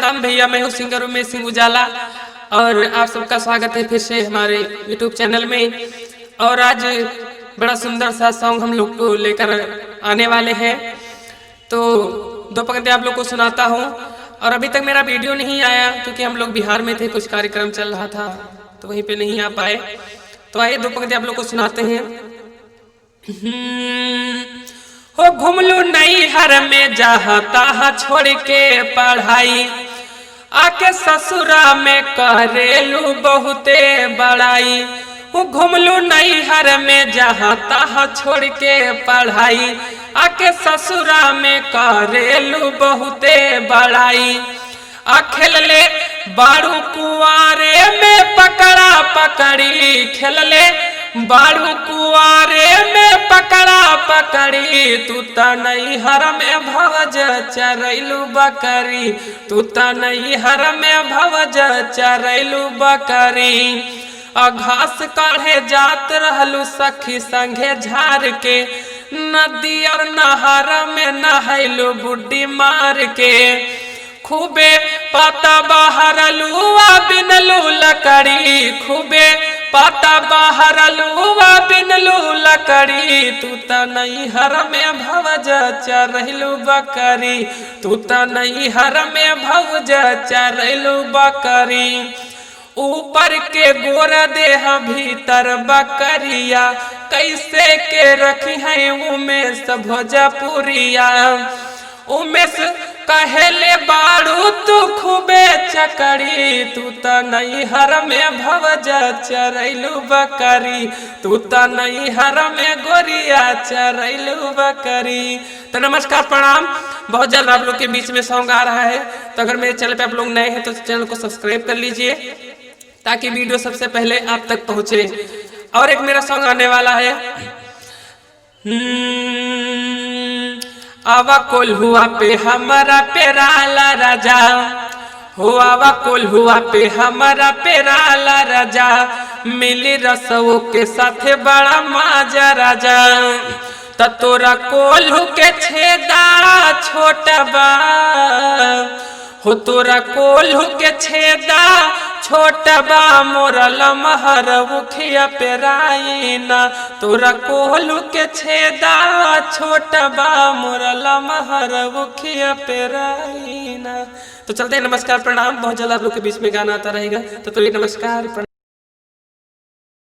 प्रणाम भैया। मैं हूँ सिंगर उमेश सिंह उजाला और आप सबका स्वागत है फिर से हमारे यूट्यूब चैनल में। और आज बड़ा सुंदर सा सॉन्ग हम लोग को लेकर आने वाले हैं, तो दो पंक्ति आप लोग को सुनाता हूँ। और अभी तक मेरा वीडियो नहीं आया क्योंकि हम लोग बिहार में थे, कुछ कार्यक्रम चल रहा था तो वहीं पे नहीं आ पाए। तो आइए दो पंक्ति आप लोग को सुनाते हैं। हो घुमलू नहीं हर में जहाँ तहाँ छोड़ के पढ़ाई, आके ससुरा में करेलू बहुते बड़ाई। हो घुमलू नहीं हर में जहाँ तहाँ छोड़ के पढ़ाई, आके ससुरा में करेलू बहुते बड़ाई। आ खेल ले बारू कुआरे में पकड़ा पकड़ी, खेल ले बारू कुआरे में पकड़ा पकड़ी। तू त नहीं हर में भवज चरैलू बकरी, तू त नहीं हर में भवज चरैलू बकरी। आ घास काढ़े जात रहलू सखी संगे झार के, नदी और नहर में नहैलू बुड्डी मार के। खूबे पाता बहरलू बिनलू लकड़ी, खूबे पाता बहरलू बिनलू लकड़ी। तू त नहीं हर में भवज चरैलू बकरी, तू त नहीं हर में भवज चरैलू बकरी। ऊपर के गोर देह भीतर बकरिया, कैसे के रखी है उमेश भोजपुरिया। उमेश कहेले बारू तू खूबे चकड़ी, तू त नहीं हर में भवज चरैलू बकरी, तू त नहीं हर में गोरिया चरैलू बकरी। तो नमस्कार प्रणाम, बहुत जल्द आप लोग के बीच में सॉन्ग आ रहा है। तो अगर मेरे चैनल पे आप लोग नए हैं तो चैनल को सब्सक्राइब कर लीजिए ताकि वीडियो सबसे पहले आप तक पहुंचे। और एक मेरा सॉन्ग आने वाला है, आवा कोल हुआ पे हमारा पेराला राजा, हो आवा कोल हुआ पे हमारा पेराला राजा। मिली रसों के साथ बड़ा माजा राजा, त तोरा कोल्हू के छेदा छोटा बा, हो तोरा कोल्हू के छेदा छोटा बा। मोरा लमहर उखिया पेराइना, तोरा कोल्हू के छेदा छोटा बा। मोरा लमहर उखिया पेराइना। तो चलते हैं, नमस्कार प्रणाम। बहुत जल्द आप लोग के बीच में गाना आता रहेगा। तो नमस्कार प्रणाम।